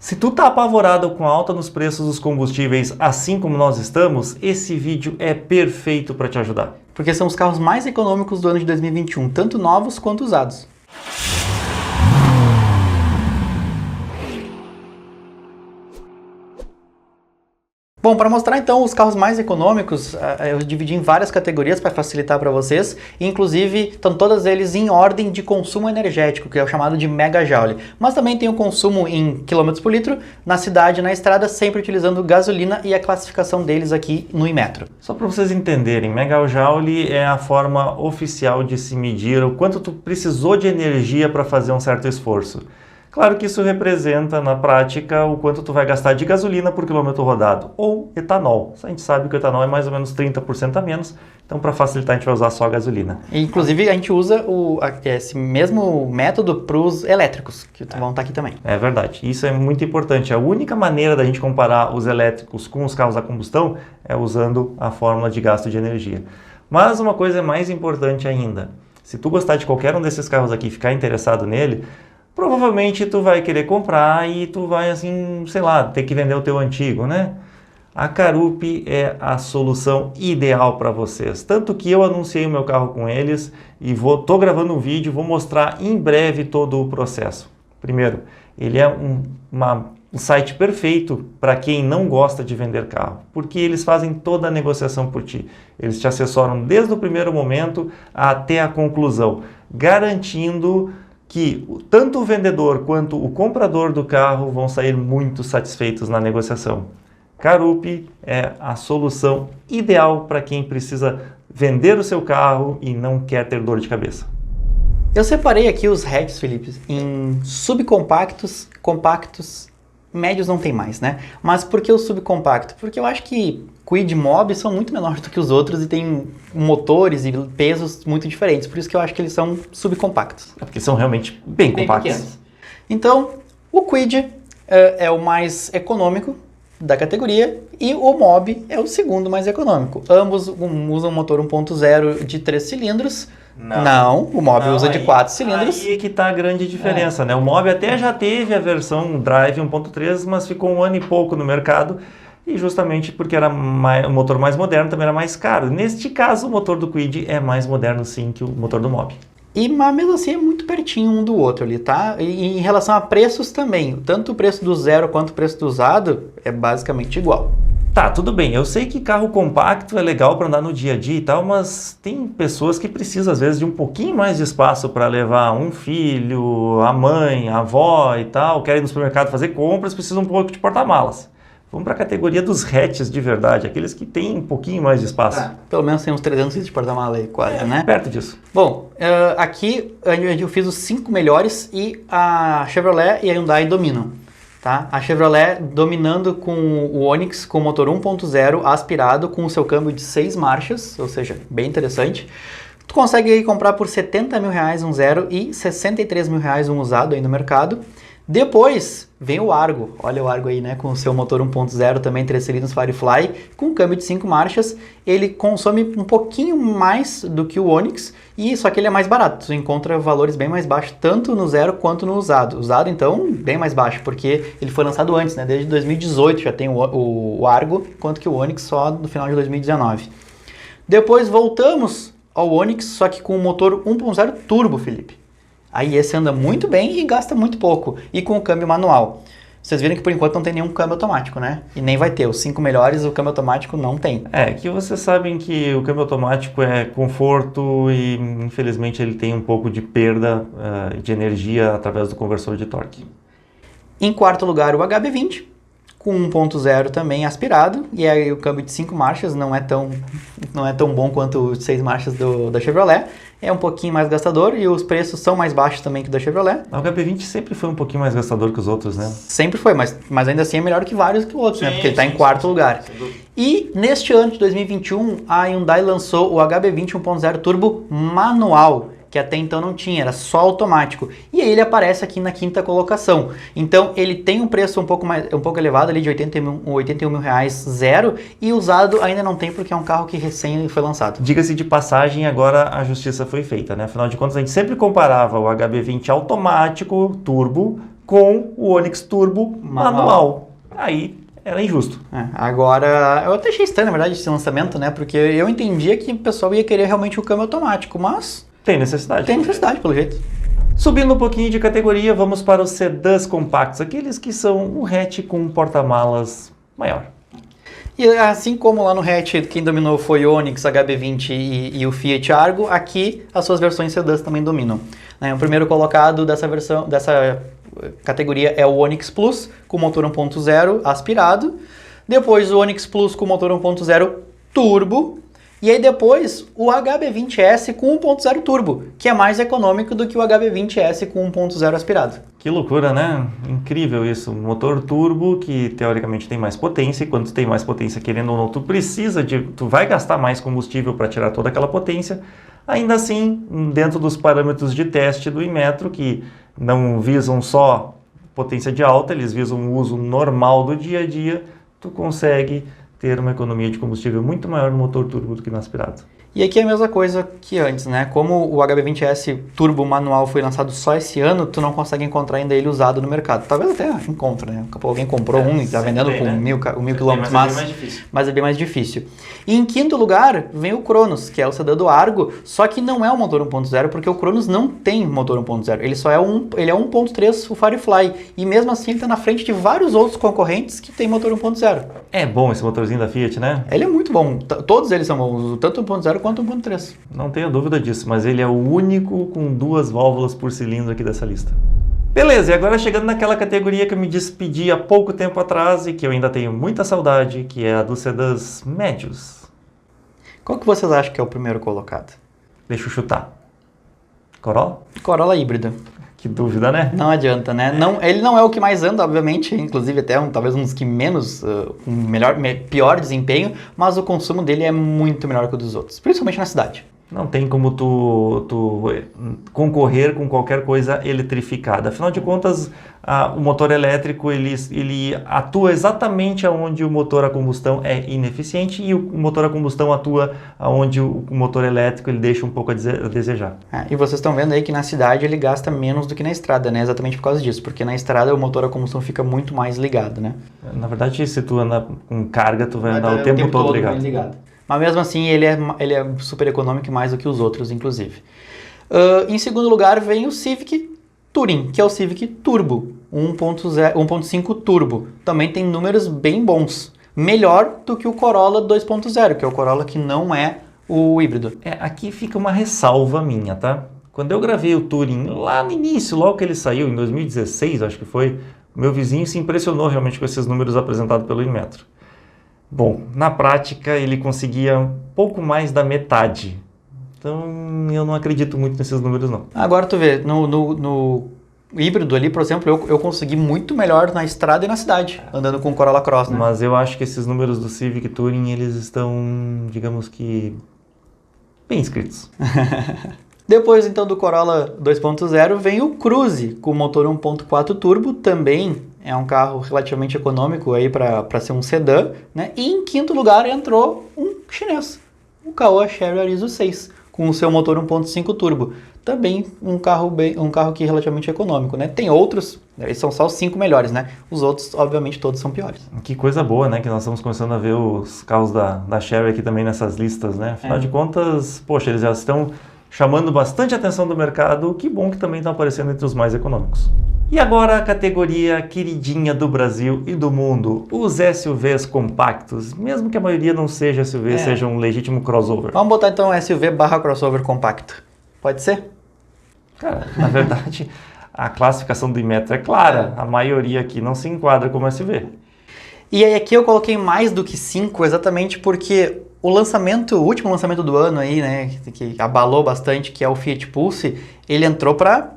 Se tu tá apavorado com a alta nos preços dos combustíveis, assim como nós estamos, esse vídeo é perfeito para te ajudar. Porque são os carros mais econômicos do ano de 2021, tanto novos quanto usados. Bom, para mostrar então os carros mais econômicos, eu dividi em várias categorias para facilitar para vocês, e inclusive estão todos eles em ordem de consumo energético, que é o chamado de megajoule. Mas também tem o consumo em quilômetros por litro, na cidade e na estrada, sempre utilizando gasolina e a classificação deles aqui no Inmetro. Só para vocês entenderem, megajoule é a forma oficial de se medir o quanto tu precisou de energia para fazer um certo esforço. Claro que isso representa, na prática, o quanto tu vai gastar de gasolina por quilômetro rodado, ou etanol. A gente sabe que o etanol é mais ou menos 30% a menos, então para facilitar a gente vai usar só a gasolina. E, inclusive a gente usa esse mesmo método para os elétricos, que vão estar aqui também. É verdade, isso é muito importante. A única maneira da gente comparar os elétricos com os carros a combustão é usando a fórmula de gasto de energia. Mas uma coisa é mais importante ainda, se tu gostar de qualquer um desses carros aqui e ficar interessado nele, provavelmente tu vai querer comprar e tu vai, assim, sei lá, ter que vender o teu antigo, né? A Carup é a solução ideal para vocês. Tanto que eu anunciei o meu carro com eles e tô gravando um vídeo, vou mostrar em breve todo o processo. Primeiro, ele é um site perfeito para quem não gosta de vender carro, porque eles fazem toda a negociação por ti. Eles te assessoram desde o primeiro momento até a conclusão, garantindo que tanto o vendedor quanto o comprador do carro vão sair muito satisfeitos na negociação. Carup é a solução ideal para quem precisa vender o seu carro e não quer ter dor de cabeça. Eu separei aqui os hatches, Felipe, em subcompactos, compactos, médios não tem mais, né? Mas por que o subcompacto? Porque eu acho que Kwid e Mob são muito menores do que os outros e têm motores e pesos muito diferentes. Por isso que eu acho que eles são subcompactos. É porque são realmente bem compactos. Pequenos. Então, o Kwid é o mais econômico da categoria e o Mob é o segundo mais econômico. Ambos usam motor 1.0 de 3 cilindros. Não, o Mob usa de 4 cilindros. Aí é que está a grande diferença, né? O Mob até já teve a versão Drive 1.3, mas ficou um ano e pouco no mercado, e justamente porque era o motor mais moderno, também era mais caro. Neste caso, o motor do Kwid é mais moderno sim que o motor do Mob. Mas mesmo assim é muito pertinho um do outro ali, tá? E em relação a preços também, tanto o preço do zero quanto o preço do usado é basicamente igual. Tá, tudo bem. Eu sei que carro compacto é legal para andar no dia a dia e tal, mas tem pessoas que precisam, às vezes, de um pouquinho mais de espaço para levar um filho, a mãe, a avó e tal, querem ir no supermercado fazer compras, precisam um pouco de porta-malas. Vamos para a categoria dos hatches de verdade, aqueles que têm um pouquinho mais de espaço. Pelo menos tem uns 300 litros de porta-mala aí, quase, né? Perto disso. Bom, aqui eu fiz os 5 melhores e a Chevrolet e a Hyundai dominam. Tá? A Chevrolet dominando com o Onix com motor 1.0 aspirado com o seu câmbio de 6 marchas, ou seja, bem interessante. Tu consegue aí comprar por R$70 mil um zero e R$63 mil um usado aí no mercado. Depois vem o Argo, olha o Argo aí, né, com o seu motor 1.0 também 3 cilindros Firefly, com câmbio de 5 marchas, ele consome um pouquinho mais do que o Onix, só que ele é mais barato, você encontra valores bem mais baixos, tanto no zero quanto no usado. Usado então, bem mais baixo, porque ele foi lançado antes, né, desde 2018 já tem o Argo, enquanto que o Onix só no final de 2019. Depois voltamos ao Onix, só que com o motor 1.0 turbo, Felipe. Aí esse anda muito bem e gasta muito pouco. E com o câmbio manual. Vocês viram que por enquanto não tem nenhum câmbio automático, né? E nem vai ter. Os 5 melhores o câmbio automático não tem. É, que vocês sabem que o câmbio automático é conforto e infelizmente ele tem um pouco de perda de energia através do conversor de torque. Em quarto lugar o HB20. Com 1.0 também aspirado, e aí o câmbio de 5 marchas não é tão bom quanto o de 6 marchas da Chevrolet, é um pouquinho mais gastador e os preços são mais baixos também que o da Chevrolet. O HB20 sempre foi um pouquinho mais gastador que os outros, né? Sempre foi, mas ainda assim é melhor que vários que outros, né? Porque ele está em quarto lugar. E neste ano de 2021, a Hyundai lançou o HB20 1.0 Turbo manual, que até então não tinha, era só automático. E aí ele aparece aqui na quinta colocação. Então ele tem um preço um pouco elevado ali de R$81 mil zero, e usado ainda não tem porque é um carro que recém foi lançado. Diga-se de passagem, agora a justiça foi feita, né? Afinal de contas, a gente sempre comparava o HB20 automático, turbo, com o Onix Turbo manual. Aí era injusto. Agora, eu até achei estranho, na verdade, esse lançamento, né? Porque eu entendia que o pessoal ia querer realmente o câmbio automático, mas... Tem necessidade. Tem necessidade, pelo jeito. Subindo um pouquinho de categoria, vamos para os sedãs compactos, aqueles que são um hatch com um porta-malas maior. E assim como lá no hatch quem dominou foi o Onix, HB20 e o Fiat Argo, aqui as suas versões sedãs também dominam. O primeiro colocado dessa categoria é o Onix Plus, com motor 1.0 aspirado. Depois o Onix Plus com motor 1.0 turbo. E aí depois o HB20S com 1.0 turbo, que é mais econômico do que o HB20S com 1.0 aspirado. Que loucura, né? Incrível isso. Motor turbo que teoricamente tem mais potência, e quando tu tem mais potência, querendo ou não, tu vai gastar mais combustível para tirar toda aquela potência. Ainda assim, dentro dos parâmetros de teste do Inmetro, que não visam só potência de alta, eles visam o uso normal do dia a dia, tu consegue ter uma economia de combustível muito maior no motor turbo do que no aspirado. E aqui é a mesma coisa que antes, né? Como o HB20S turbo manual foi lançado só esse ano, tu não consegue encontrar ainda ele usado no mercado. Talvez até encontre, né? Alguém comprou um e está vendendo por 1.000 quilômetros, mas é bem mais difícil. E em quinto lugar vem o Cronos, que é o sedã do Argo, só que não é o motor 1.0, porque o Cronos não tem motor 1.0. Ele só é ele é 1.3 o Firefly. E mesmo assim ele está na frente de vários outros concorrentes que tem motor 1.0. É bom esse motorzinho da Fiat, né? Ele é muito bom. Todos eles são bons, tanto 1.0 quanto 1.3. Não tenho dúvida disso, mas ele é o único com 2 válvulas por cilindro aqui dessa lista. Beleza, e agora chegando naquela categoria que eu me despedi há pouco tempo atrás e que eu ainda tenho muita saudade, que é a dos sedãs médios. Qual que vocês acham que é o primeiro colocado? Deixa eu chutar. Corolla? Corolla híbrida. Que dúvida, né? Não adianta, né? Não, ele não é o que mais anda, obviamente, inclusive até talvez um dos que menos, pior desempenho, mas o consumo dele é muito melhor que o dos outros, principalmente na cidade. Não tem como tu concorrer com qualquer coisa eletrificada. Afinal de contas, o motor elétrico ele atua exatamente onde o motor a combustão é ineficiente e o motor a combustão atua onde o motor elétrico ele deixa um pouco a desejar. E vocês estão vendo aí que na cidade ele gasta menos do que na estrada, né? Exatamente por causa disso, porque na estrada o motor a combustão fica muito mais ligado, né? Na verdade, se tu anda com carga, tu vai andar o tempo todo ligado. Mas mesmo assim, ele é super econômico mais do que os outros, inclusive. Em segundo lugar, vem o Civic Touring, que é o Civic Turbo, 1.5 Turbo. Também tem números bem bons. Melhor do que o Corolla 2.0, que é o Corolla que não é o híbrido. Aqui fica uma ressalva minha, tá? Quando eu gravei o Touring lá no início, logo que ele saiu, em 2016, acho que foi, meu vizinho se impressionou realmente com esses números apresentados pelo Inmetro. Bom, na prática ele conseguia pouco mais da metade. Então eu não acredito muito nesses números não. Agora tu vê, no híbrido ali, por exemplo, eu consegui muito melhor na estrada e na cidade, andando com o Corolla Cross, né? Mas eu acho que esses números do Civic Touring, eles estão, digamos que, bem escritos. Depois então do Corolla 2.0 vem o Cruze, com motor 1.4 turbo, também é um carro relativamente econômico aí para ser um sedã, né? E em quinto lugar entrou um chinês, o Caoa Chery Arizo 6, com o seu motor 1.5 turbo. Também um carro que é relativamente econômico, né? Tem outros, eles são só os 5 melhores, né? Os outros, obviamente, todos são piores. Que coisa boa, né? Que nós estamos começando a ver os carros da Chery aqui também nessas listas, né? Afinal de contas, poxa, eles já estão chamando bastante atenção do mercado, que bom que também estão aparecendo entre os mais econômicos. E agora a categoria queridinha do Brasil e do mundo, os SUVs compactos, mesmo que a maioria não seja SUV, seja um legítimo crossover. Vamos botar então SUV/crossover compacto. Pode ser? Cara, na verdade, a classificação do Inmetro é clara, a maioria aqui não se enquadra como SUV. E aí aqui eu coloquei mais do que 5, exatamente porque o último lançamento do ano aí, né, que abalou bastante, que é o Fiat Pulse, ele entrou para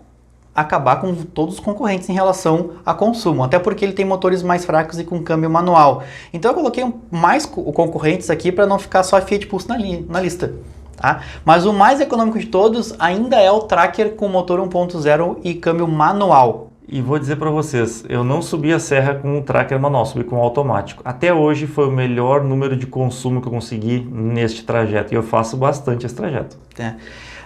acabar com todos os concorrentes em relação a consumo, até porque ele tem motores mais fracos e com câmbio manual. Então eu coloquei mais concorrentes aqui para não ficar só a Fiat Pulse na lista. Tá? Mas o mais econômico de todos ainda é o Tracker com motor 1.0 e câmbio manual. E vou dizer para vocês, eu não subi a serra com o Tracker manual, subi com o automático. Até hoje foi o melhor número de consumo que eu consegui neste trajeto e eu faço bastante esse trajeto.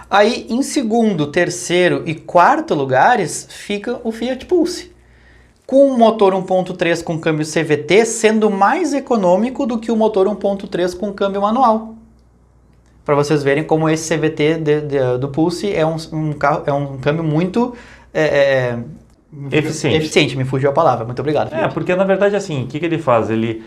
Aí, em segundo, terceiro e quarto lugares fica o Fiat Pulse. com o motor 1.3 com câmbio CVT sendo mais econômico do que o motor 1.3 com câmbio manual. Para vocês verem como esse CVT do Pulse é um câmbio muito eficiente, me fugiu a palavra. Muito obrigado, Felipe. Porque na verdade assim, o que ele faz? Ele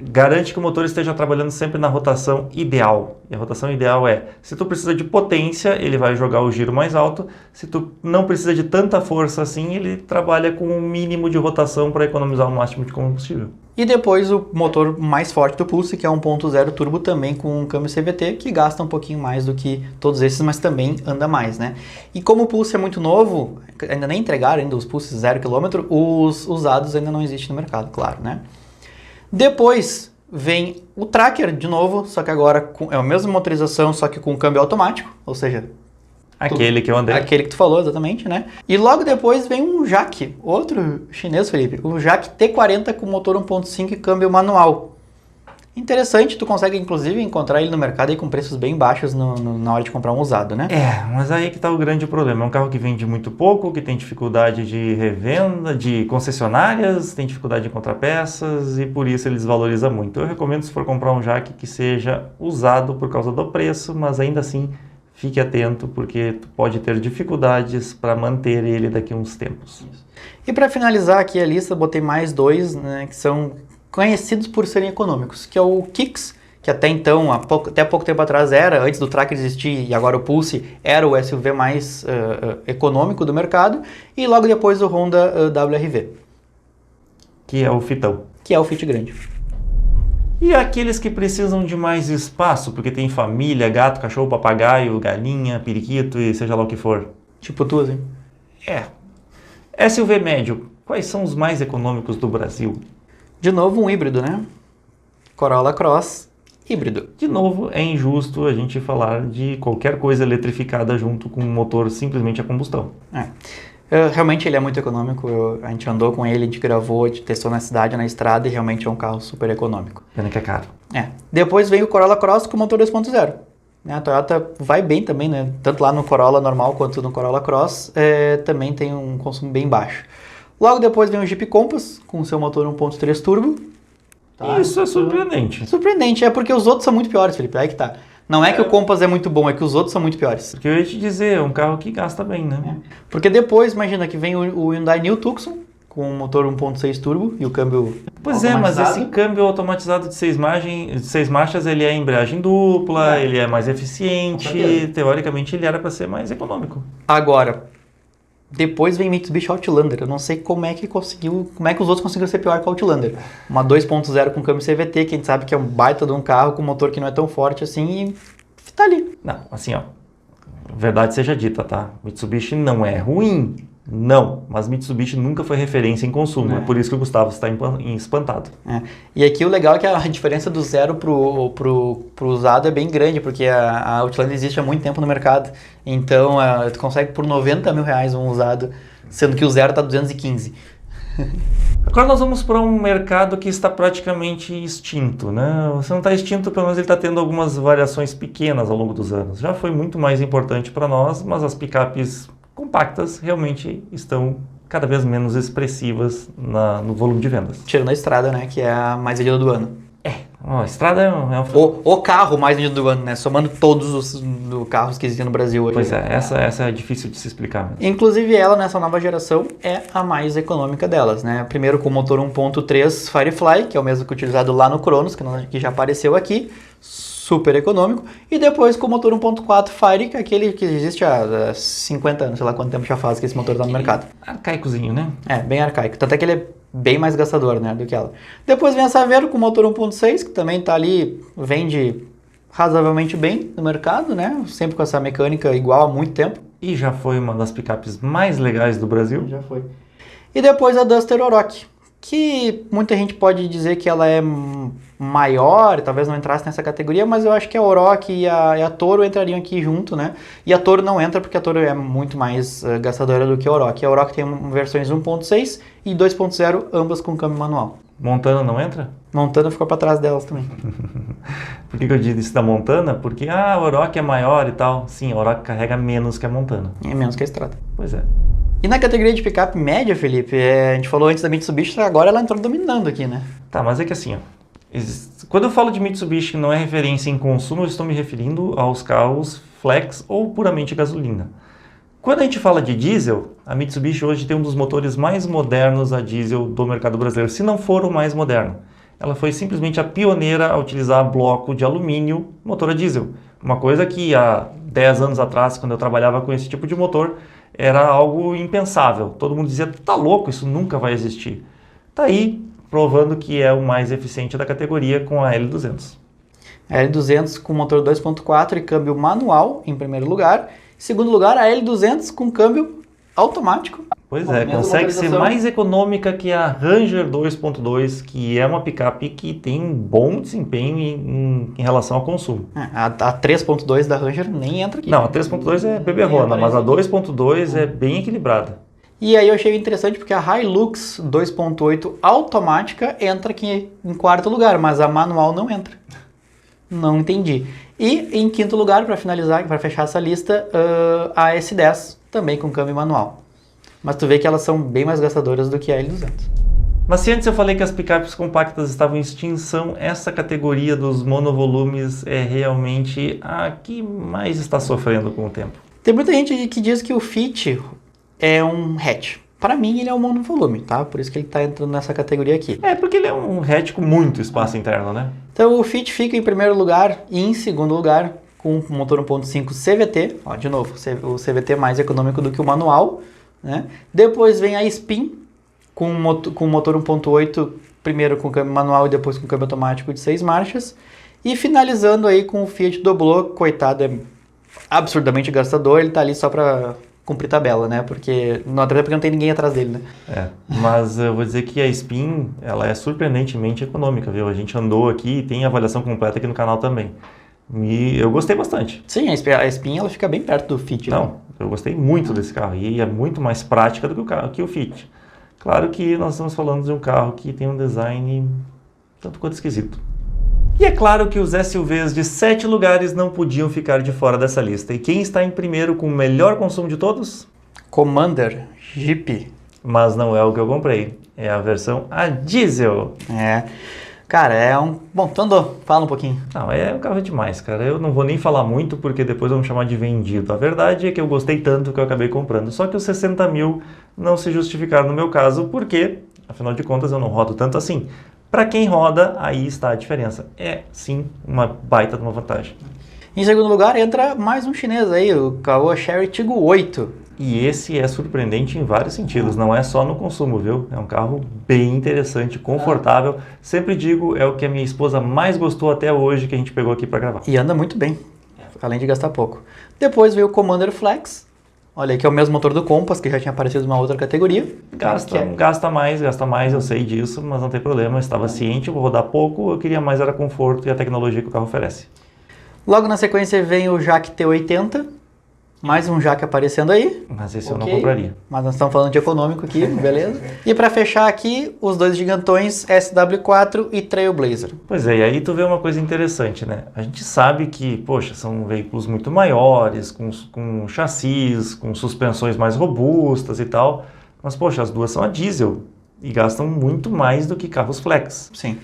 garante que o motor esteja trabalhando sempre na rotação ideal. E a rotação ideal se tu precisa de potência, ele vai jogar o giro mais alto. Se tu não precisa de tanta força assim, ele trabalha com um mínimo de rotação para economizar o máximo de combustível. E depois o motor mais forte do Pulse, que é 1.0 turbo também com um câmbio CVT, que gasta um pouquinho mais do que todos esses, mas também anda mais, né? E como o Pulse é muito novo, ainda nem entregaram os Pulse 0 km, os usados ainda não existem no mercado, claro, né? Depois vem o Tracker de novo, só que agora é a mesma motorização, só que com câmbio automático, ou seja... Aquele que eu andei. Aquele que tu falou, exatamente, né? E logo depois vem um JAC, outro chinês, Felipe. O JAC T40 com motor 1.5 e câmbio manual. Interessante, tu consegue inclusive encontrar ele no mercado aí com preços bem baixos na hora de comprar um usado, né? Mas aí que tá o grande problema. É um carro que vende muito pouco, que tem dificuldade de revenda, de concessionárias, tem dificuldade de encontrar peças e por isso ele desvaloriza muito. Eu recomendo, se for comprar um JAC, que seja usado por causa do preço, mas ainda assim fique atento porque tu pode ter dificuldades para manter ele daqui a uns tempos. E para finalizar aqui a lista, botei mais dois, né, que são conhecidos por serem econômicos, que é o Kicks, que até então, até pouco tempo atrás antes do Tracker existir e agora o Pulse, era o SUV mais econômico do mercado, e logo depois o Honda WR-V. Que é o Fitão. Que é o Fit grande. E aqueles que precisam de mais espaço, porque tem família, gato, cachorro, papagaio, galinha, periquito e seja lá o que for. Tipo tu, assim? SUV médio, quais são os mais econômicos do Brasil? De novo, um híbrido, né? Corolla Cross híbrido. De novo, é injusto a gente falar de qualquer coisa eletrificada junto com um motor simplesmente a combustão. Realmente ele é muito econômico, a gente andou com ele, a gente gravou, a gente testou na cidade, na estrada e realmente é um carro super econômico. Pena que é caro. Depois vem o Corolla Cross com motor 2.0. A Toyota vai bem também, né? Tanto lá no Corolla normal quanto no Corolla Cross, também tem um consumo bem baixo. Logo depois vem o Jeep Compass com seu motor 1.3 turbo. Isso é surpreendente. Surpreendente, porque os outros são muito piores, Felipe, aí que tá. Não é que o Compass é muito bom, é que os outros são muito piores. Porque eu ia te dizer, é um carro que gasta bem, né? Porque depois, imagina que vem o Hyundai New Tucson com o motor 1.6 turbo e o câmbio mas esse câmbio automatizado de 6 marchas, ele é embreagem dupla, ele é mais eficiente, teoricamente ele era para ser mais econômico. Agora, depois vem Mitsubishi Outlander. Eu não sei como é que os outros conseguiram ser pior que o Outlander. Uma 2.0 com câmbio CVT, que a gente sabe que é um baita de um carro com motor que não é tão forte assim e tá ali. Não, assim, verdade seja dita, tá? Mitsubishi não é ruim, não, mas Mitsubishi nunca foi referência em consumo, é por isso que o Gustavo está espantado. E aqui o legal é que a diferença do zero pro usado é bem grande, porque a Outlander existe há muito tempo no mercado, então tu consegue por R$90 mil um usado, sendo que o zero está 215. Agora nós vamos para um mercado que está praticamente extinto, né? Se não está extinto, pelo menos ele está tendo algumas variações pequenas ao longo dos anos. Já foi muito mais importante para nós, mas as picapes compactas realmente estão cada vez menos expressivas no volume de vendas. Tirando a estrada, né, que é a mais vendida do ano. A estrada é um... O carro mais vendido do ano, né, somando todos os carros que existem no Brasil hoje. Pois essa é difícil de se explicar mesmo. Inclusive ela, nessa nova geração, é a mais econômica delas, né. Primeiro com o motor 1.3 Firefly, que é o mesmo que é utilizado lá no Cronos, que já apareceu aqui, super econômico, e depois com o motor 1.4 Fire, que é aquele que existe há 50 anos, sei lá quanto tempo já faz que esse motor está no mercado. Arcaicozinho, né? Bem arcaico, tanto é que ele é bem mais gastador, né, do que ela. Depois vem a Saveiro com motor 1.6, que também está ali, vende razoavelmente bem no mercado, né, sempre com essa mecânica igual há muito tempo. E já foi uma das picapes mais legais do Brasil. Já foi. E depois a Duster Oroch, que muita gente pode dizer que ela é maior, talvez não entrasse nessa categoria, mas eu acho que a Oroch e a Toro entrariam aqui junto, né? E a Toro não entra porque a Toro é muito mais gastadora do que a Oroch. A Oroch tem versões 1.6 e 2.0, ambas com câmbio manual. Montana não entra? Montana ficou para trás delas também. Por que eu disse da Montana? Porque a Oroch é maior e tal. Sim, a Oroch carrega menos que a Montana. É menos que a Estrada. Pois é. E na categoria de picape média, Felipe, a gente falou antes da Mitsubishi, agora ela entrou dominando aqui, né? Tá, mas é que assim, ó, quando eu falo de Mitsubishi não é referência em consumo, eu estou me referindo aos carros flex ou puramente gasolina. Quando a gente fala de diesel, a Mitsubishi hoje tem um dos motores mais modernos a diesel do mercado brasileiro, se não for o mais moderno. Ela foi simplesmente a pioneira a utilizar bloco de alumínio motor a diesel. Uma coisa que há 10 anos atrás, quando eu trabalhava com esse tipo de motor, era algo impensável. Todo mundo dizia, tá louco, isso nunca vai existir. Tá aí, provando que é o mais eficiente da categoria com a L200. A L200 com motor 2.4 e câmbio manual, em primeiro lugar. Em segundo lugar, a L200 com câmbio automático. Pois é, consegue ser mais econômica que a Ranger 2.2, que é uma picape que tem um bom desempenho em relação ao consumo. A 3.2 da Ranger nem entra aqui. Não, a 3.2 é beberrona, mas a 2.2 é bem equilibrada. E aí eu achei interessante porque a Hilux 2.8 automática entra aqui em quarto lugar, mas a manual não entra. Não entendi. E em quinto lugar, para finalizar, para fechar essa lista, a S10, também com câmbio manual. Mas tu vê que elas são bem mais gastadoras do que a L200. Mas se antes eu falei que as picapes compactas estavam em extinção, essa categoria dos monovolumes é realmente a que mais está sofrendo com o tempo. Tem muita gente que diz que o Fit é um hatch. Para mim, ele é um monovolume, tá? Por isso que ele está entrando nessa categoria aqui. É, porque ele é um hatch com muito espaço interno, né? Então, o Fit fica em primeiro lugar e em segundo lugar com o motor 1.5 CVT. Ó, de novo, o CVT é mais econômico do que o manual, né? Depois vem a Spin com motor 1.8, primeiro com câmbio manual e depois com câmbio automático de 6 marchas. E finalizando aí com o Fiat Doblò, coitado, é absurdamente gastador, ele tá ali só para cumprir tabela, né? Porque não tem ninguém atrás dele, né? É, mas eu vou dizer que a Spin, ela é surpreendentemente econômica, viu? A gente andou aqui e tem avaliação completa aqui no canal também. E eu gostei bastante. Sim, a Spin ela fica bem perto do Fit. Não, né? eu gostei muito desse carro e é muito mais prática do que o carro, que o Fit. Claro que nós estamos falando de um carro que tem um design tanto quanto esquisito. E é claro que os SUVs de 7 lugares não podiam ficar de fora dessa lista. E quem está em primeiro com o melhor consumo de todos? Commander Jeep. Mas não é o que eu comprei. É a versão a diesel. É. Cara, é um... Bom, tu andou. Fala um pouquinho. Não, é um carro demais, cara. Eu não vou nem falar muito porque depois vão me chamar de vendido. A verdade é que eu gostei tanto que eu acabei comprando. Só que os 60 mil não se justificaram no meu caso porque, afinal de contas, eu não rodo tanto assim. Para quem roda, aí está a diferença. É, sim, uma baita de uma vantagem. Em segundo lugar, entra mais um chinês aí, o Caoa Chery Tiggo 8. E esse é surpreendente em vários sentidos, não é só no consumo, viu? É um carro bem interessante, confortável. Sempre digo, é o que a minha esposa mais gostou até hoje que a gente pegou aqui para gravar. E anda muito bem, além de gastar pouco. Depois veio o Commander Flex. Olha aí, que é o mesmo motor do Compass, que já tinha aparecido numa outra categoria. Gasta mais, eu sei disso, mas não tem problema, eu estava ciente, vou rodar pouco, eu queria mais era conforto e a tecnologia que o carro oferece. Logo na sequência vem o Jaque T80, mais um Jaque aparecendo aí. Mas esse eu não compraria. Mas nós estamos falando de econômico aqui, beleza? E para fechar aqui, os dois gigantões SW4 e Trailblazer. Pois é, e aí tu vê uma coisa interessante, né? A gente sabe que, poxa, são veículos muito maiores, com chassis, com suspensões mais robustas e tal, mas, poxa, as duas são a diesel e gastam muito mais do que carros flex. Sim.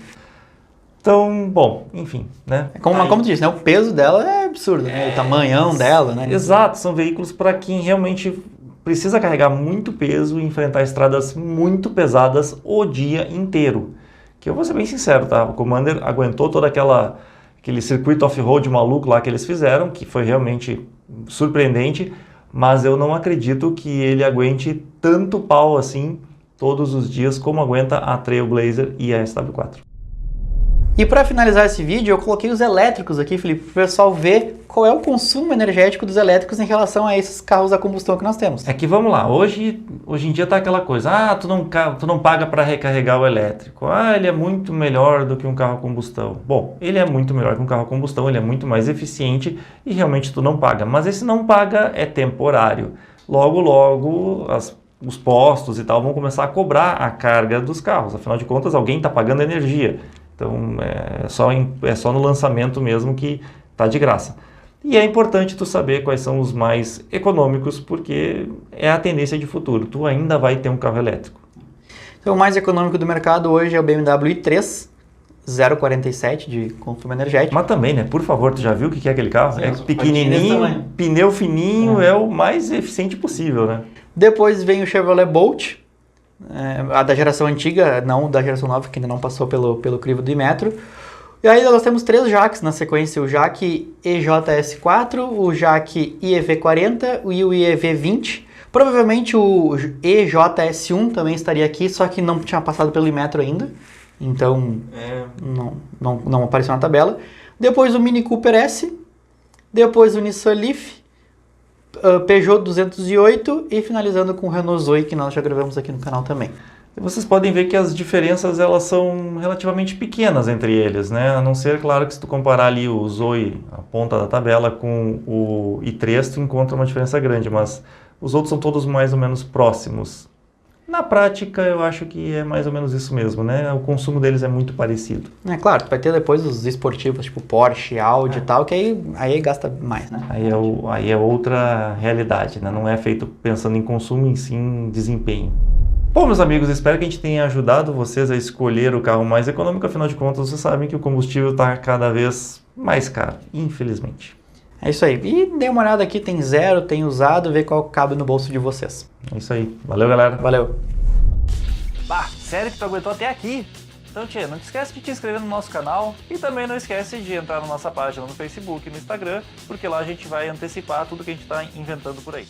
Então, bom, enfim, né? Como tu disse, né? O peso dela é absurdo, né? O tamanhão dela, né? Exato, são veículos para quem realmente precisa carregar muito peso e enfrentar estradas muito pesadas o dia inteiro. Que eu vou ser bem sincero, tá? O Commander aguentou todo aquele circuito off-road maluco lá que eles fizeram, que foi realmente surpreendente, mas eu não acredito que ele aguente tanto pau assim todos os dias como aguenta a Trailblazer e a SW4. E para finalizar esse vídeo, eu coloquei os elétricos aqui, Felipe, para o pessoal ver qual é o consumo energético dos elétricos em relação a esses carros a combustão que nós temos. É que vamos lá, hoje em dia tá aquela coisa, tu não paga para recarregar o elétrico, ele é muito melhor do que um carro a combustão. Bom, ele é muito melhor que um carro a combustão, ele é muito mais eficiente e realmente tu não paga, mas esse não paga é temporário. Logo, os postos e tal vão começar a cobrar a carga dos carros, afinal de contas alguém está pagando energia. Então, é só no lançamento mesmo que está de graça. E é importante tu saber quais são os mais econômicos, porque é a tendência de futuro. Tu ainda vai ter um carro elétrico. Então, o mais econômico do mercado hoje é o BMW i3, 0,47 de consumo energético. Mas também, né? Por favor, tu já viu o que é aquele carro? Sim, É desse pequenininho, tamanho. pneu fininho, é o mais eficiente possível, né? Depois vem o Chevrolet Bolt, a da geração antiga, não da geração nova, que ainda não passou pelo crivo do Imetro. E aí nós temos 3 Jaques na sequência, o Jaque EJS4, o Jaque IEV40 e o IEV20. Provavelmente o EJS1 também estaria aqui, só que não tinha passado pelo Imetro ainda, então não apareceu na tabela. Depois o Mini Cooper S, depois o Nissan Leaf, Peugeot 208 e finalizando com o Renault Zoe, que nós já gravamos aqui no canal também. Vocês podem ver que as diferenças elas são relativamente pequenas entre eles, né? A não ser, claro, que se tu comparar ali o Zoe, a ponta da tabela, com o i3, tu encontra uma diferença grande, mas os outros são todos mais ou menos próximos. Na prática, eu acho que é mais ou menos isso mesmo, né? O consumo deles é muito parecido. É claro, tu vai ter depois os esportivos, tipo Porsche, Audi e tal, que aí gasta mais, né? Aí é outra realidade, né? Não é feito pensando em consumo, e sim em desempenho. Bom, meus amigos, espero que a gente tenha ajudado vocês a escolher o carro mais econômico. Afinal de contas, vocês sabem que o combustível está cada vez mais caro, infelizmente. É isso aí. E dê uma olhada aqui, tem zero, tem usado, vê qual cabe no bolso de vocês. É isso aí. Valeu, galera. Valeu. Bah, sério que tu aguentou até aqui? Então, tia, não te esquece de te inscrever no nosso canal e também não esquece de entrar na nossa página no Facebook e no Instagram, porque lá a gente vai antecipar tudo que a gente está inventando por aí.